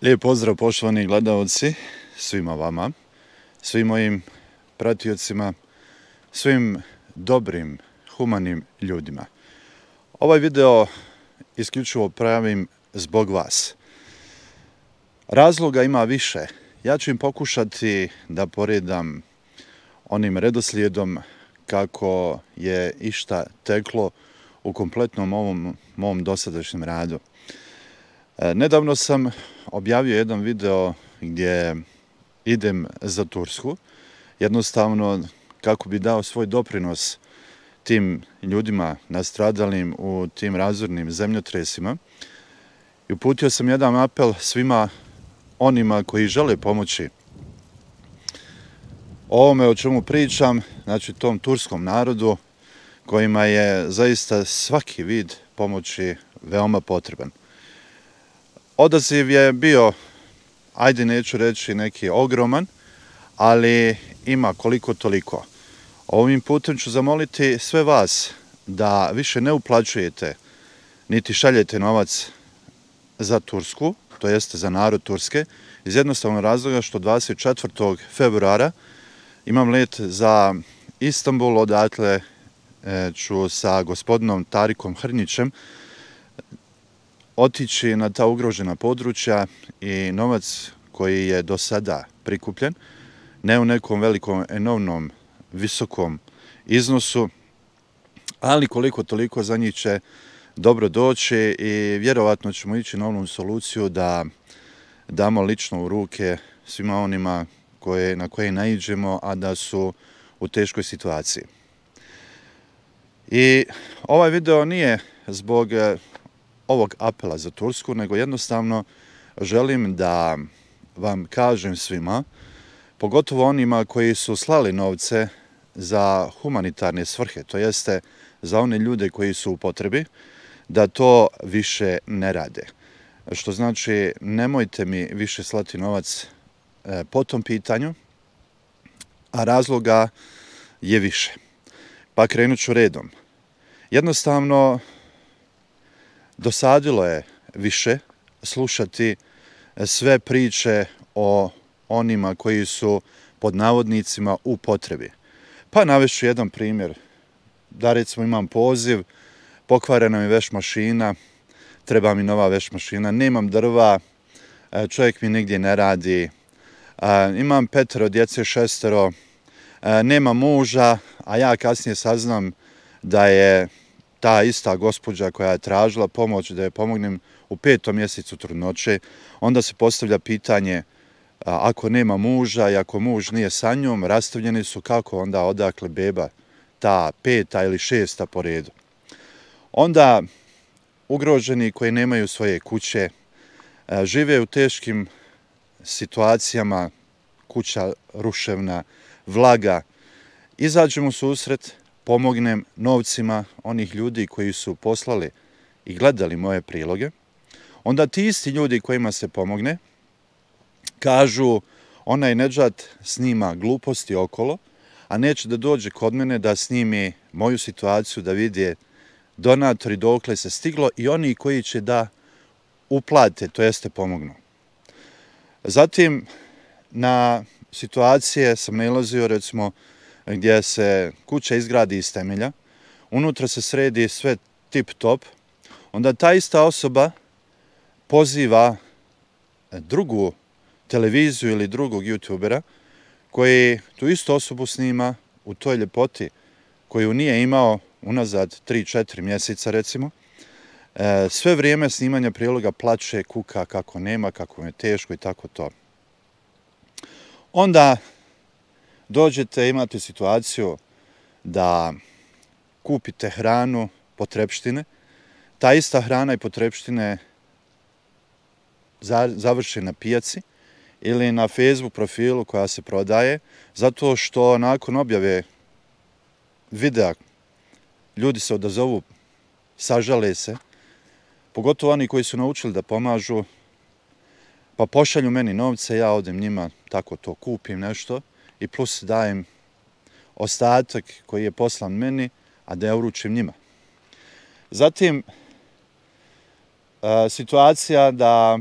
Lijep pozdrav poštovani gledaoci, svima vama, svim mojim pratiocima, svim dobrim, humanim ljudima. Ovaj video isključivo pravim zbog vas. Razloga ima više. Ja ću im pokušati da poredam onim redoslijedom kako je išta teklo u kompletnom ovom mom dosadašnjem radu. Nedavno sam objavio jedan video gdje idem za Tursku, jednostavno kako bi dao svoj doprinos tim ljudima nastradalim u tim razornim zemljotresima. I uputio sam jedan apel svima onima koji žele pomoći ovome o čemu pričam, znači tom turskom narodu kojima je zaista svaki vid pomoći veoma potreban. Odaziv je bio, ajde neću reći neki ogroman, ali ima koliko toliko. Ovim putem ću zamoliti sve vas da više ne uplaćujete niti šaljete novac za Tursku, to jeste za narod Turske, iz jednostavnog razloga što 24. februara imam let za Istanbul, odatle ću sa gospodinom Tarikom Hrnićem otići na ta ugrožena područja i novac koji je do sada prikupljen, ne u nekom velikom, enormnom, visokom iznosu, ali koliko toliko za njih će dobro doći i vjerovatno ćemo ići na onu soluciju da damo lično u ruke svima onima na koje naiđemo, a da su u teškoj situaciji. I ovaj video nije zbog ovog apela za Tursku, nego jednostavno želim da vam kažem svima, pogotovo onima koji su slali novce za humanitarne svrhe, to jeste za one ljude koji su u potrebi, da to više ne rade. Što znači, nemojte mi više slati novac po tom pitanju, a razloga je više. Pa krenut ću redom. Jednostavno, dosadilo je više slušati sve priče o onima koji su pod navodnicima u potrebi. Pa navešću jedan primjer, da recimo imam poziv, pokvarena mi veš mašina, treba mi nova veš mašina, nemam drva, čovjek mi nigdje ne radi, imam 5 djece, 6, nema muža, a ja kasnije saznam da je ta ista gospođa koja je tražila pomoć da je pomognem u 5. mjesecu trudnoće, onda se postavlja pitanje, ako nema muža i ako muž nije sa njom, rastavljeni su, kako onda odakle beba ta 5. ili 6. po redu. Onda ugroženi koji nemaju svoje kuće, žive u teškim situacijama, kuća ruševna, vlaga, izađem u susret, pomognem novcima onih ljudi koji su poslali i gledali moje priloge, onda ti isti ljudi kojima se pomogne kažu onaj Nedžad snima gluposti okolo, a neće da dođe kod mene da snimi moju situaciju, da vidi donatori dokle se stiglo i oni koji će da uplate, to jeste pomognu. Zatim, na situacije sam nailazio, recimo, gdje se kuća izgradi iz temelja, unutra se sredi sve tip top, onda ta ista osoba poziva drugu televiziju ili drugog youtubera koji tu istu osobu snima u toj ljepoti koju nije imao unazad 3-4 mjeseca recimo. Sve vrijeme snimanja priloga plače, kuka kako nema, kako mu je teško i tako to. Onda dođete, imate situaciju da kupite hranu, potrepštine, ta ista hrana i potrepštine završi na pijaci ili na Facebook profilu koja se prodaje, zato što nakon objave videa ljudi se odazovu, sažale se, pogotovo oni koji su naučili da pomažu, pa pošalju meni novce, ja odem njima, tako to kupim nešto i plus dajem ostatak koji je poslan meni, a da ja uručim njima. Zatim, situacija da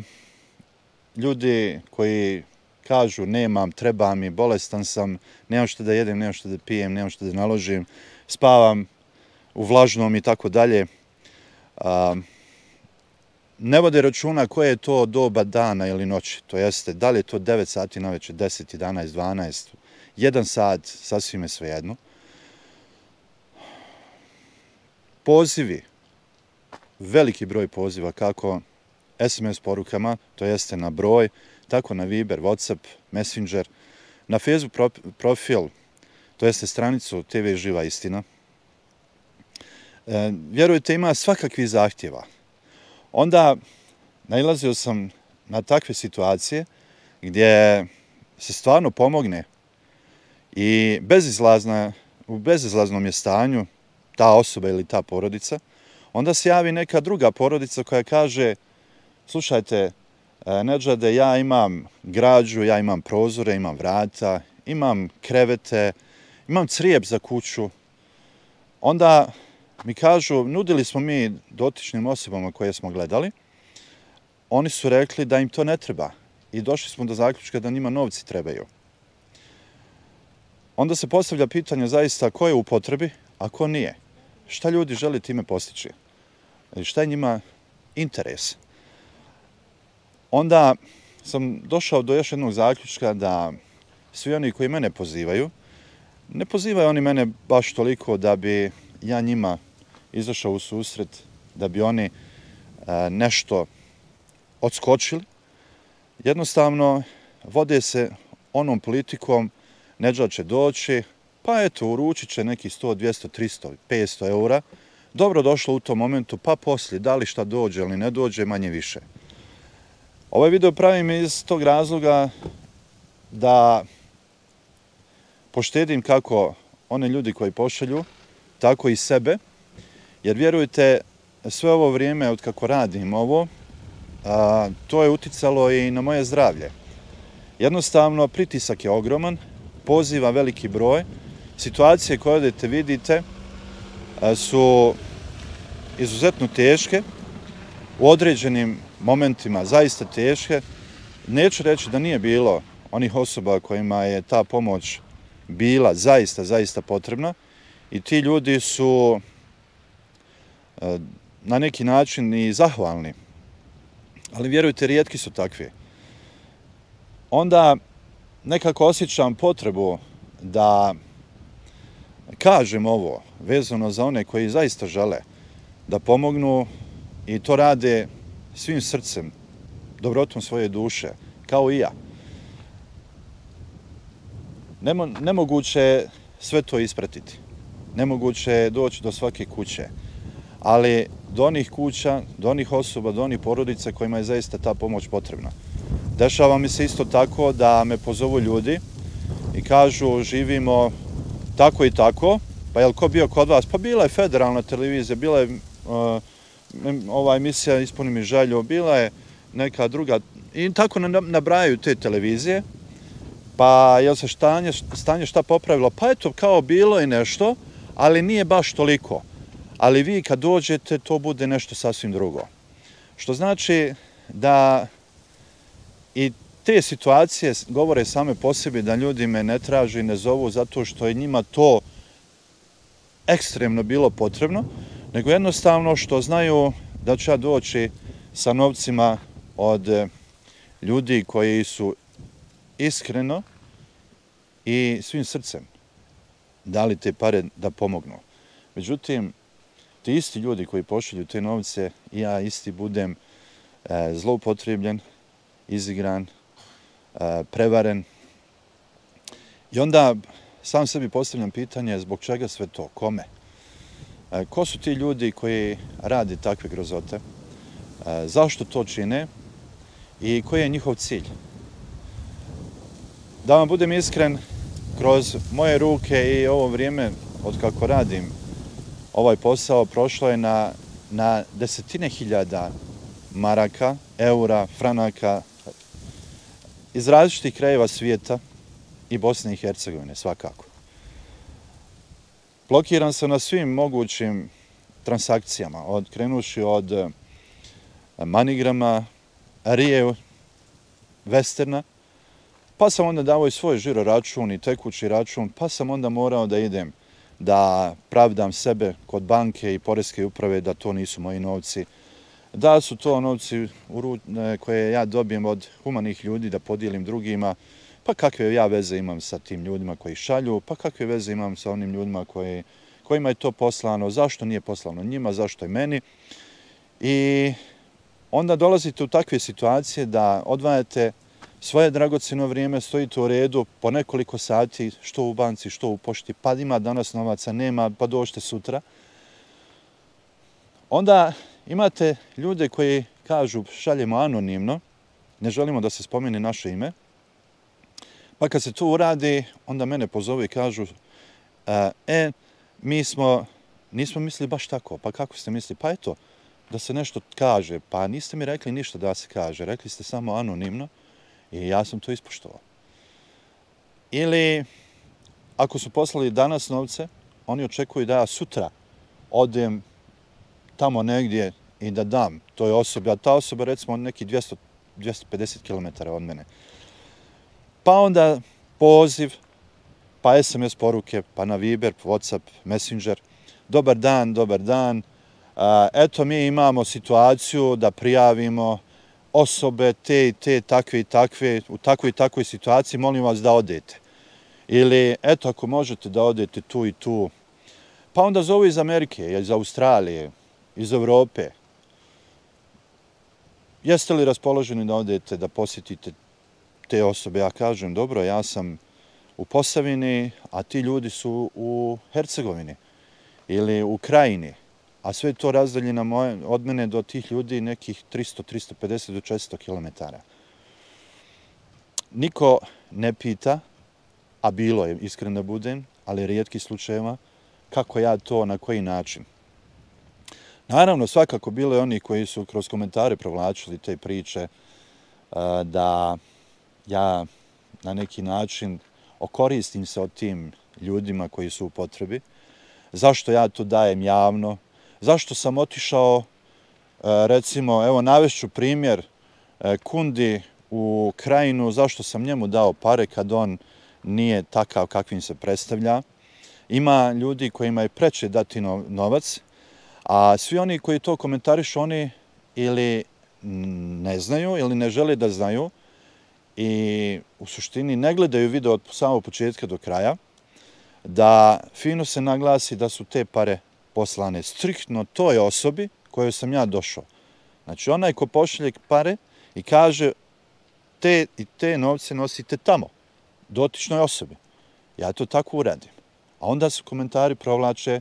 ljudi koji kažu nemam, treba mi, bolestan sam, nemam što da jedem, nemam što da pijem, nemam što da naložim, spavam u vlažnom i tako dalje. Ne vode računa koje je to doba dana ili noći, to jeste da li je to 9 sati na večer, 10, 11, 12, 1 sat, sasvim je svejedno. Pozivi, veliki broj poziva, kako SMS porukama, to jeste na broj, tako na Viber, WhatsApp, Messenger, na Facebook profil, to jeste stranicu TV Živa istina. Vjerujte, ima svakakvih zahtjeva. Onda nailazio sam na takve situacije gdje se stvarno pomogne i u bezizlaznom je stanju ta osoba ili ta porodica. Onda se javi neka druga porodica koja kaže: slušajte, Nedžade, ja imam građu, ja imam prozore, imam vrata, imam krevete, imam crijep za kuću. Onda mi kažu, nudili smo mi dotičnim osobama koje smo gledali, oni su rekli da im to ne treba i došli smo do zaključka da njima novci trebaju. Onda se postavlja pitanje zaista ko je u potrebi, a ko nije. Šta ljudi žele time postići? Šta je njima interes? Onda sam došao do još jednog zaključka da svi oni koji mene pozivaju, ne pozivaju oni mene baš toliko da bi ja njima izašao u susret, da bi oni nešto odskočili. Jednostavno, vode se onom politikom: Nedžad će doći, pa eto, uručit će neki 100, 200, 300, 500 eura. Dobro došlo u tom momentu, pa poslije, da li šta dođe ili ne dođe, manje više. Ovaj video pravim iz tog razloga da poštedim kako one ljudi koji pošalju, tako i sebe, jer vjerujte, sve ovo vrijeme od kako radim ovo, to je uticalo i na moje zdravlje. Jednostavno, pritisak je ogroman, poziva veliki broj, situacije koje odete vidite su izuzetno teške, u određenim momentima zaista teške. Neću reći da nije bilo onih osoba kojima je ta pomoć bila zaista potrebna i ti ljudi su na neki način i zahvalni. Ali vjerujte, rijetki su takvi. Onda nekako osjećam potrebu da kažem ovo vezano za one koji zaista žele da pomognu i to rade svim srcem, dobrotom svoje duše, kao i ja. Nemoguće je sve to ispratiti. Nemoguće je doći do svake kuće. Ali do onih kuća, do onih osoba, do onih porodica kojima je zaista ta pomoć potrebna. Dešava mi se isto tako da me pozovu ljudi i kažu: živimo tako i tako, pa jel ko bio kod vas? Pa bila je federalna televizija, bila je ova emisija Ispuni mi želju, bila je neka druga, i tako nabrajaju te televizije. Pa jel se stanje šta popravilo? Pa eto, kao bilo je nešto, ali nije baš toliko. Ali vi kad dođete, to bude nešto sasvim drugo. Što znači da i te situacije govore same po sebi da ljudi me ne traže i ne zovu zato što je njima to ekstremno bilo potrebno, nego jednostavno što znaju da ću ja doći sa novcima od ljudi koji su iskreno i svim srcem dali te pare da pomognu. Međutim, ti isti ljudi koji pošalju te novce, i ja isti budem zloupotrebljen, izigran, prevaren. I onda sam sebi postavljam pitanje: zbog čega sve to? Kome? Ko su ti ljudi koji rade takve grozote? Zašto to čine? I koji je njihov cilj? Da vam budem iskren, kroz moje ruke i ovo vrijeme od kako radim ovaj posao prošlo je na desetine hiljada maraka, eura, franaka iz različitih krajeva svijeta i Bosne i Hercegovine svakako. Blokiran sam na svim mogućim transakcijama, krenuši od MoneyGrama, Rijev, westerna, pa sam onda dao i svoj žiro račun i tekući račun, pa sam onda morao da idem da pravdam sebe kod banke i poreske uprave da to nisu moji novci, da su to novci koje ja dobijem od humanih ljudi da podijelim drugima, pa kakve ja veze imam sa tim ljudima koji šalju, pa kakve veze imam sa onim ljudima kojima je to poslano, zašto nije poslano njima, zašto je meni. I onda dolazite u takve situacije da odvajate svoje dragocjeno vrijeme, stojite u redu po nekoliko sati, što u banci, što u pošti, pa ima danas novaca, nema, pa dođite sutra. Onda imate ljude koji kažu šaljemo anonimno, ne želimo da se spomene naše ime, pa kad se to uradi, onda mene pozove i kažu nismo mislili baš tako, pa kako ste mislili? Pa eto, da se nešto kaže, pa niste mi rekli ništa da se kaže, rekli ste samo anonimno i ja sam to ispoštovao. Ili, ako su poslali danas novce, oni očekuju da ja sutra odem tamo negdje i da dam toj osobi, a ta osoba recimo neki 250 km od mene. Pa onda poziv, pa SMS poruke, pa na Viber, Whatsapp, Messenger, dobar dan, eto mi imamo situaciju da prijavimo osobe te i te, takve i takve, u takvoj i takvoj situaciji, molim vas da odete. Ili, eto, ako možete da odete tu i tu. Pa onda zovu iz Amerike, iz Australije, iz Evrope. Jeste li raspoloženi da odete, da posjetite te osobe? Ja kažem, dobro, ja sam u Posavini, a ti ljudi su u Hercegovini ili u Krajini. A sve to razdaljeno od mene do tih ljudi nekih 300, 350 do 400 km. Niko ne pita, a bilo je, iskreno da budem, ali rijetki slučajeva, kako ja to, na koji način. Naravno, svakako bilo je oni koji su kroz komentare provlačili te priče da ja na neki način okoristim se od tim ljudima koji su u potrebi. Zašto ja to dajem javno? Zašto sam otišao, recimo, evo navešću primjer Kundi u Krajinu, zašto sam njemu dao pare kad on nije takav kakvim se predstavlja. Ima ljudi kojima je preče dati novac, a svi oni koji to komentarišu, oni ili ne znaju ili ne žele da znaju i u suštini ne gledaju video od samog početka do kraja, da fino se naglasi da su te pare poslane striktno toj osobi kojoj sam ja došao. Znači onaj ko pošalje pare i kaže te i te novce nosite tamo, dotičnoj osobi. Ja to tako uradim. A onda se komentari provlače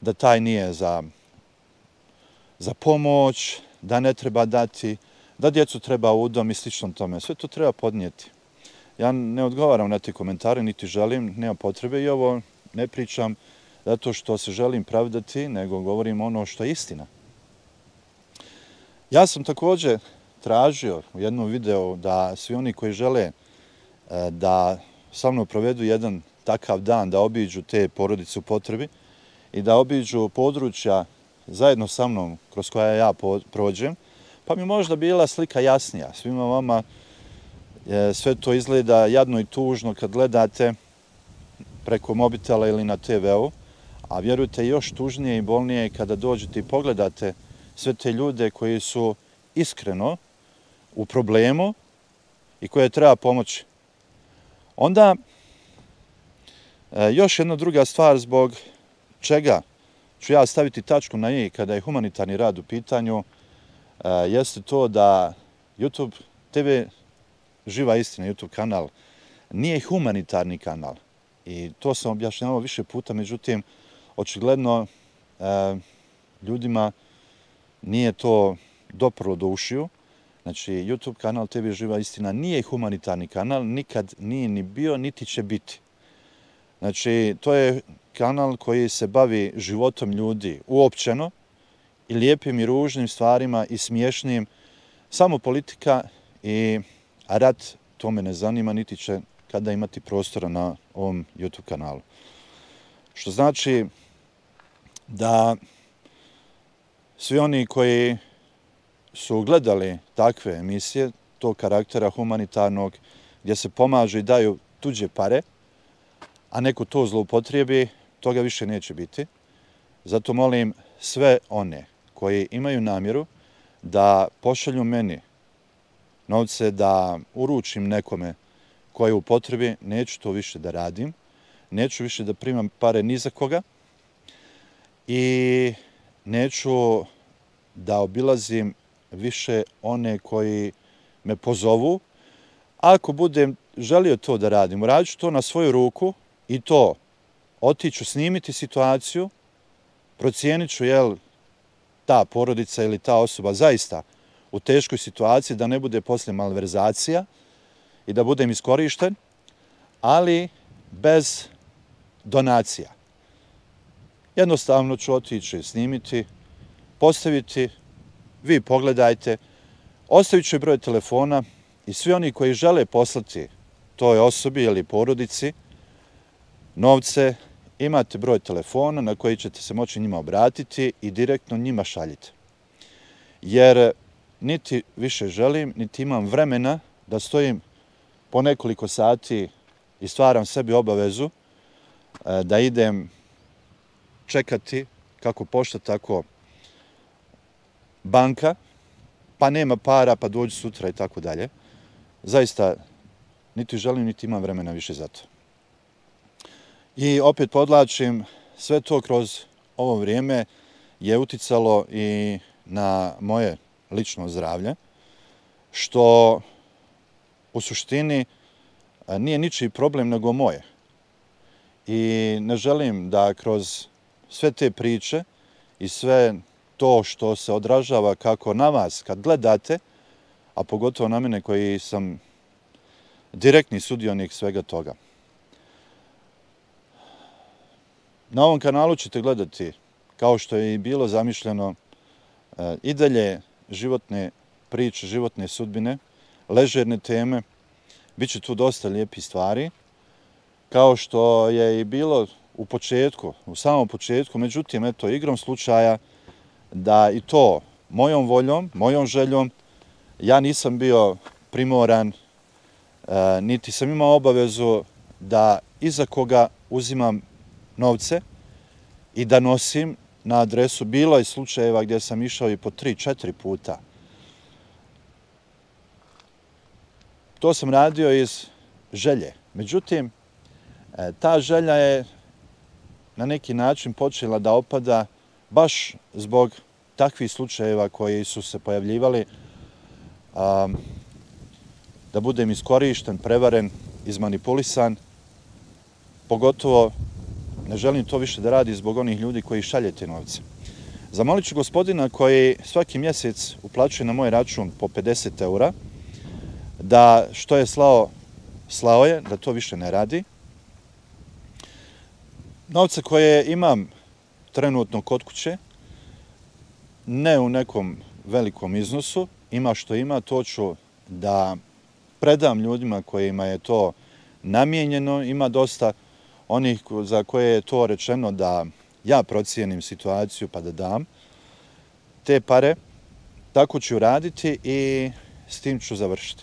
da taj nije za pomoć, da ne treba dati, da djecu treba u dom i slično tome. Sve to treba podnijeti. Ja ne odgovaram na te komentare, niti želim, nema potrebe i ovo ne pričam zato što se želim pravdati, nego govorim ono što je istina. Ja sam također tražio u jednom videu da svi oni koji žele da sa mnom provedu jedan takav dan, da obiđu te porodice u potrebi i da obiđu područja zajedno sa mnom kroz koja ja prođem, pa mi možda bila slika jasnija. Svima vama sve to izgleda jadno i tužno kad gledate preko mobitela ili na TV-u, a vjerujte još tužnije i bolnije kada dođete i pogledate sve te ljude koji su iskreno u problemu i koje treba pomoći. Onda, još jedna druga stvar zbog čega ću ja staviti tačku na i kada je humanitarni rad u pitanju, jeste to da YouTube TV Živa istina, YouTube kanal, nije humanitarni kanal. I to sam objašnjavao više puta, međutim, očigledno ljudima nije to doprlo do ušiju. Znači, YouTube kanal TV Živa istina nije humanitarni kanal, nikad nije ni bio, niti će biti. Znači, to je kanal koji se bavi životom ljudi uopćeno i lijepim i ružnim stvarima i smiješnim. Samo politika i rat, to me ne zanima, niti će kada imati prostora na ovom YouTube kanalu. Što znači da svi oni koji su gledali takve emisije tog karaktera humanitarnog, gdje se pomažu i daju tuđe pare, a neko to zloupotrijebi, toga više neće biti. Zato molim sve one koji imaju namjeru da pošalju meni novce, da uručim nekome koji je u potrebi, neću to više da radim, neću više da primam pare ni za koga i neću da obilazim više one koji me pozovu. Ako budem želio to da radim, uradit ću to na svoju ruku i to otiću snimiti situaciju, procijenit ću je li ta porodica ili ta osoba zaista u teškoj situaciji, da ne bude poslije malverzacija i da budem iskorišten, ali bez donacija. Jednostavno ću otići snimiti, postaviti, vi pogledajte, ostavit ću broj telefona i svi oni koji žele poslati toj osobi ili porodici novce, imate broj telefona na koji ćete se moći njima obratiti i direktno njima šaljite. Jer niti više želim, niti imam vremena da stojim po nekoliko sati i stvaram sebi obavezu da idem čekati kako pošta, tako banka, pa nema para, pa dođu sutra i tako dalje. Zaista, niti želim, niti imam vremena više za to. I opet podlačim, sve to kroz ovo vrijeme je uticalo i na moje lično zdravlje, što u suštini nije ničiji problem nego moje. I ne želim da kroz sve te priče i sve to što se odražava kako na vas kad gledate, a pogotovo na mene koji sam direktni sudionik svega toga. Na ovom kanalu ćete gledati, kao što je i bilo zamišljeno, i dalje životne priče, životne sudbine, ležerne teme. Biće tu dosta lijepih stvari, kao što je i bilo u početku, u samom početku, međutim, eto, igrom slučaja, da i to mojom voljom, mojom željom, ja nisam bio primoran, niti sam imao obavezu da iza koga uzimam novce i da nosim na adresu. Bilo je slučajeva gdje sam išao i po 3-4 puta. To sam radio iz želje. Međutim, ta želja je na neki način počela da opada baš zbog takvih slučajeva koji su se pojavljivali, da budem iskorišten, prevaren, izmanipulisan. Pogotovo ne želim to više da radi zbog onih ljudi koji šalje te novce. Zamolit ću gospodina koji svaki mjesec uplaćuje na moj račun po 50 € da što je slao je, da to više ne radi. Novce koje imam trenutno kod kuće, ne u nekom velikom iznosu, ima što ima, to ću da predam ljudima kojima je to namijenjeno. Ima dosta onih za koje je to rečeno da ja procijenim situaciju pa da dam te pare. Tako ću raditi i s tim ću završiti.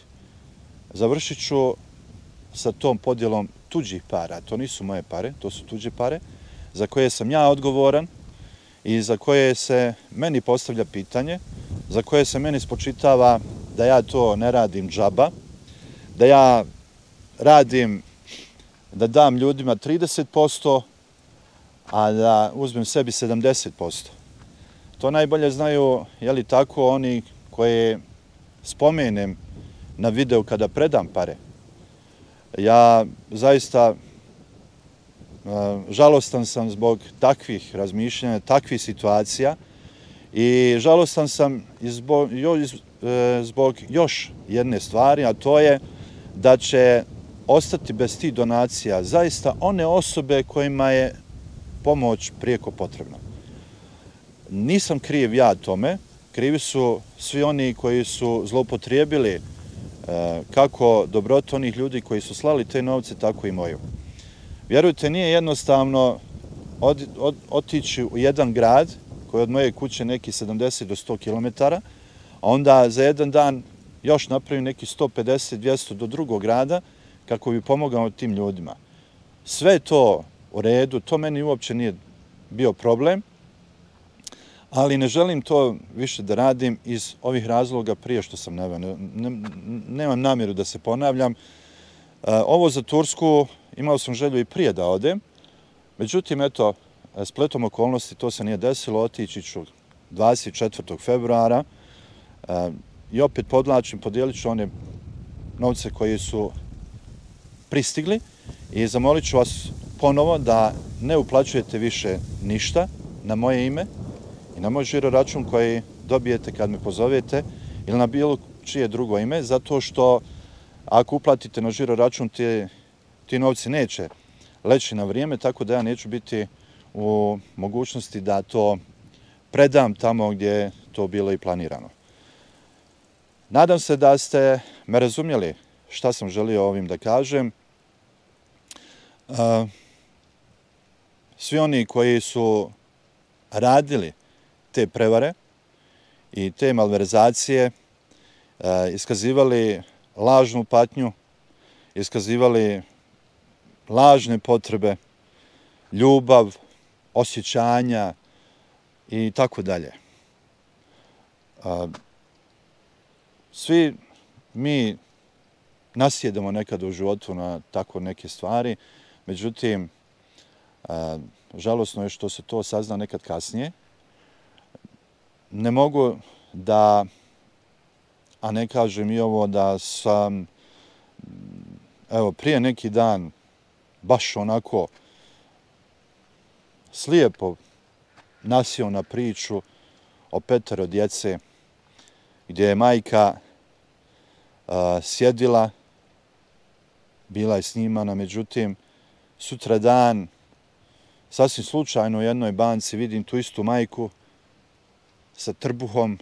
Završit ću sa tom podjelom tuđih para. To nisu moje pare, to su tuđe pare, za koje sam ja odgovoran i za koje se meni postavlja pitanje, za koje se meni spočitava da ja to ne radim džaba, da ja radim da dam ljudima 30%, a da uzmem sebi 70%. To najbolje znaju, je li tako, oni koje spomenem na videu kada predam pare. Ja zaista žalostan sam zbog takvih razmišljanja, takvih situacija i žalostan sam zbog još jedne stvari, a to je da će ostati bez tih donacija zaista one osobe kojima je pomoć prijeko potrebna. Nisam kriv ja tome, krivi su svi oni koji su zloupotrijebili kako dobrotu onih ljudi koji su slali te novce, tako i moju. Vjerujte, nije jednostavno otići u jedan grad koji je od moje kuće neki 70 do 100 km, a onda za jedan dan još napravim neki 150-200 do drugog grada kako bi pomogao tim ljudima. Sve je to u redu, to meni uopće nije bio problem, ali ne želim to više da radim iz ovih razloga prije što sam naveo. Nemam namjeru da se ponavljam. Ovo za Tursku imao sam želju i prije da odem, međutim, eto, spletom okolnosti to se nije desilo, otići ću 24. februara i opet podvlačim, podijelit ću one novce koji su pristigli i zamolit ću vas ponovo da ne uplaćujete više ništa na moje ime i na moj žiro račun koji dobijete kad me pozovete ili na bilo čije drugo ime, zato što ako uplatite na žiro račun ti novci neće leći na vrijeme, tako da ja neću biti u mogućnosti da to predam tamo gdje je to bilo i planirano. Nadam se da ste me razumjeli šta sam želio ovim da kažem. Svi oni koji su radili te prevare i te malverzacije, iskazivali lažnu patnju, iskazivali lažne potrebe, ljubav, osjećanja i tako dalje. Svi mi nasjedamo nekad u životu na tako neke stvari, međutim, žalosno je što se to sazna nekad kasnije. Ne mogu da, a ne kažem i ovo, da sam, evo, prije neki dan baš onako slijepo nasjeo na priču o 5 djece, gdje je majka sjedila, bila je snimana, međutim, sutradan, sasvim slučajno u jednoj banci vidim tu istu majku sa trbuhom.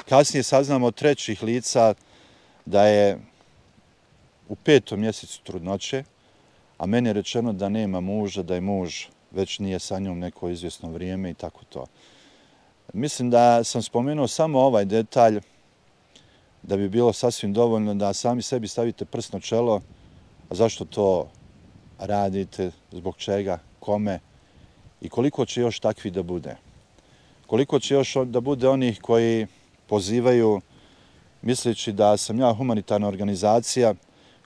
Kasnije saznam od trećih lica da je u 5. mjesecu trudnoće, a meni je rečeno da nema muža, da je muž već nije sa njom neko izvjesno vrijeme i tako to. Mislim da sam spomenuo samo ovaj detalj da bi bilo sasvim dovoljno da sami sebi stavite prst na čelo, a zašto to radite, zbog čega, kome i koliko će još takvi da bude. Koliko će još da bude onih koji pozivaju, misleći da sam ja humanitarna organizacija,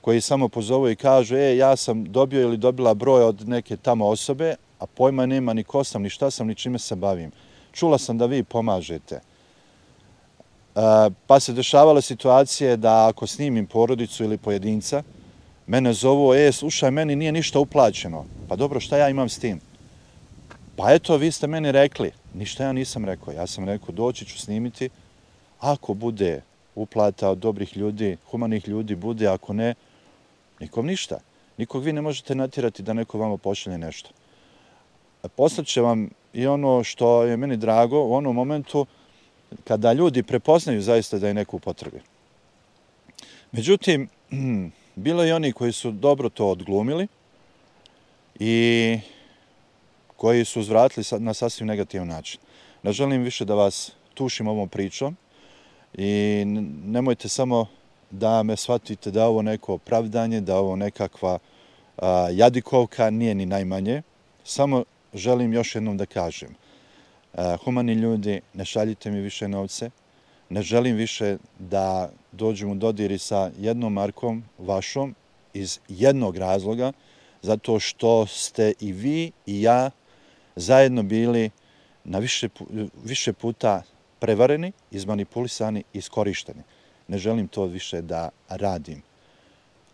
koji samo pozovu i kažu, ja sam dobio ili dobila broj od neke tamo osobe, a pojma nema ni ko sam, ni šta sam, ni čime se bavim. Čula sam da vi pomažete. Pa se dešavale situacije da ako snimim porodicu ili pojedinca, mene zovu, slušaj, meni nije ništa uplaćeno. Pa dobro, šta ja imam s tim? Pa eto, vi ste meni rekli. Ništa ja nisam rekao. Ja sam rekao, doći ću snimiti. Ako bude uplata od dobrih ljudi, humanih ljudi, bude, ako ne, nikom ništa. Nikog vi ne možete natjerati da neko vama pošalje nešto. Poslaće vam i ono što je meni drago u onom momentu kada ljudi prepoznaju zaista da je neko u potrebi. Međutim, bilo je oni koji su dobro to odglumili i koji su uzvratili na sasvim negativan način. Ne želim više da vas tušim ovom pričom i nemojte samo da me shvatite da ovo neko opravdanje, da ovo nekakva jadikovka, nije ni najmanje. Samo želim još jednom da kažem, humani ljudi, ne šaljite mi više novce, ne želim više da dođem u dodiri sa jednom markom vašom iz jednog razloga, zato što ste i vi i ja zajedno bili na više puta prevareni, izmanipulisani, iskorišteni. Ne želim to više da radim.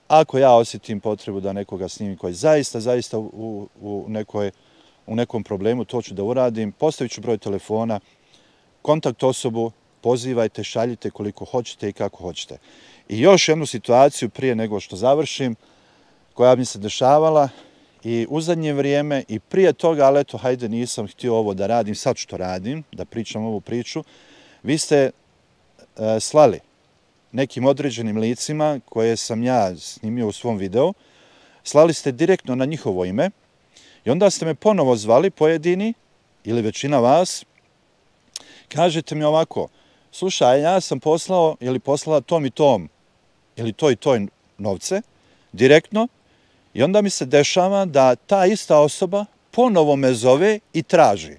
Ako ja osjetim potrebu da nekoga snimim koji zaista u nekom problemu, to ću da uradim, postavit ću broj telefona, kontakt osobu, pozivajte, šaljite koliko hoćete i kako hoćete. I još jednu situaciju prije nego što završim, koja mi se dešavala i u zadnje vrijeme i prije toga, ali eto, hajde, nisam htio ovo da radim, sad što radim, da pričam ovu priču. Vi ste slali nekim određenim licima koje sam ja snimio u svom videu, slali ste direktno na njihovo ime i onda ste me ponovo zvali, pojedini ili većina vas, kažete mi ovako, slušaj, ja sam poslao ili poslala tom i tom, ili toj i toj novce, direktno, i onda mi se dešava da ta ista osoba ponovo me zove i traži.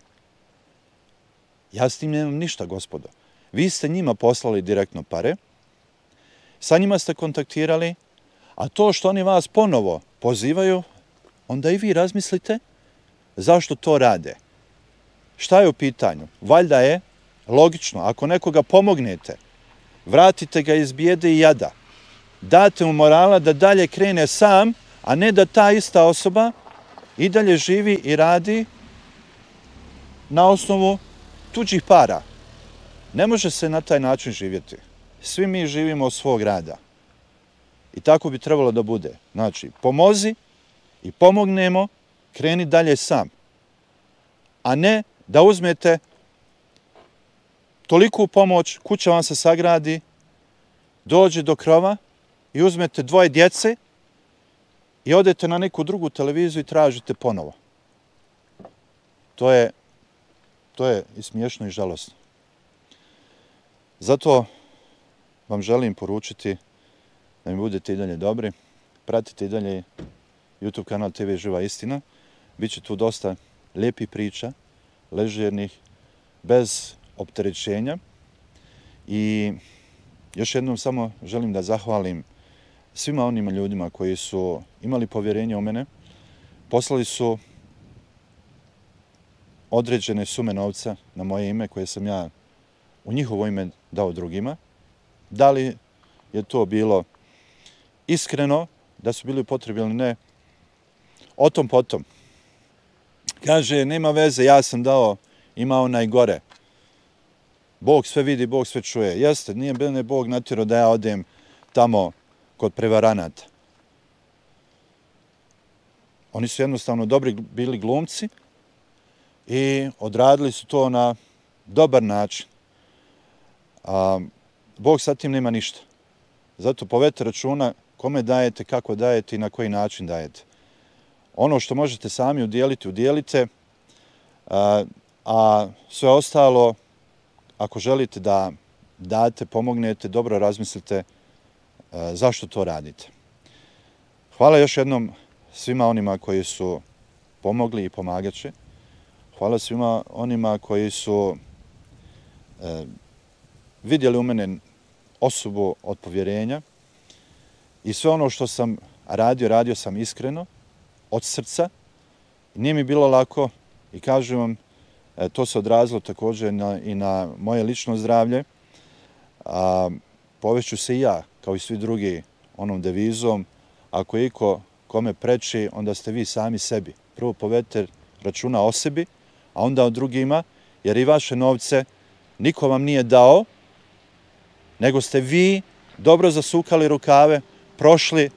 Ja s tim nemam ništa, gospodo. Vi ste njima poslali direktno pare, sa njima ste kontaktirali, a to što oni vas ponovo pozivaju, onda i vi razmislite zašto to rade. Šta je u pitanju? Valjda je logično, ako nekoga pomognete, vratite ga iz bijede i jada, date mu morala da dalje krene sam, a ne da ta ista osoba i dalje živi i radi na osnovu tuđih para. Ne može se na taj način živjeti. Svi mi živimo od svog rada. I tako bi trebalo da bude. Znači, pomozi i pomognemo, kreni dalje sam. A ne da uzmete toliku pomoć, kuća vam se sagradi, dođe do krova i uzmete 2 djece i odete na neku drugu televiziju i tražite ponovo. To je i smiješno i žalosno. Zato vam želim poručiti da mi budete i dalje dobri. Pratite i dalje YouTube kanal TV Živa istina. Biće tu dosta lijepih priča, ležernih, bez opterećenja. I još jednom samo želim da zahvalim svima onima ljudima koji su imali povjerenje u mene, poslali su određene sume novca na moje ime koje sam ja u njihovo ime dao drugima. Da li je to bilo iskreno, da su bili u potrebi ili ne, o tom potom. Kaže, nema veze, ja sam dao, ima onaj gore. Bog sve vidi, Bog sve čuje. Jeste, nije mene Bog natjerao da ja odem tamo kod prevaranata. Oni su jednostavno dobri bili glumci i odradili su to na dobar način. Bog sa tim nema ništa. Zato povedite računa kome dajete, kako dajete i na koji način dajete. Ono što možete sami udjeliti, udjelite, a sve ostalo, ako želite da date, pomognete, dobro razmislite zašto to radite. Hvala još jednom svima onima koji su pomogli i pomagaće. Hvala svima onima koji su vidjeli u mene osobu od povjerenja i sve ono što sam radio sam iskreno, od srca. Nije mi bilo lako i kažem vam, to se odrazilo također i na moje lično zdravlje. Povešću se i ja, kao i svi drugi, onom devizom, ako je iko kome preči, onda ste vi sami sebi. Prvo povedite računa o sebi, a onda o drugima, jer i vaše novce niko vam nije dao, nego ste vi dobro zasukali rukave, prošli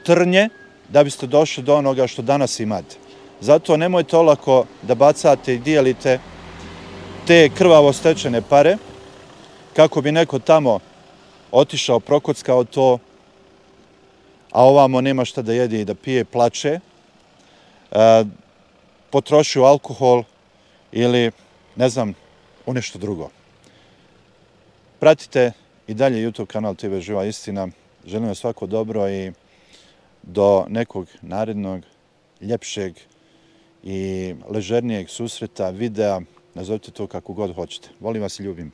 trnje da biste došli do onoga što danas imate. Zato nemojte olako da bacate i dijelite te krvavo stečene pare, kako bi neko tamo otišao, prokockao to, a ovamo nema šta da jede i da pije, plače, potrošio alkohol ili, ne znam, u nešto drugo. Pratite i dalje YouTube kanal TV Živa istina. Želim vam svako dobro i do nekog narednog, ljepšeg i ležernijeg susreta, videa, nazovite to kako god hoćete. Volim vas i ljubim.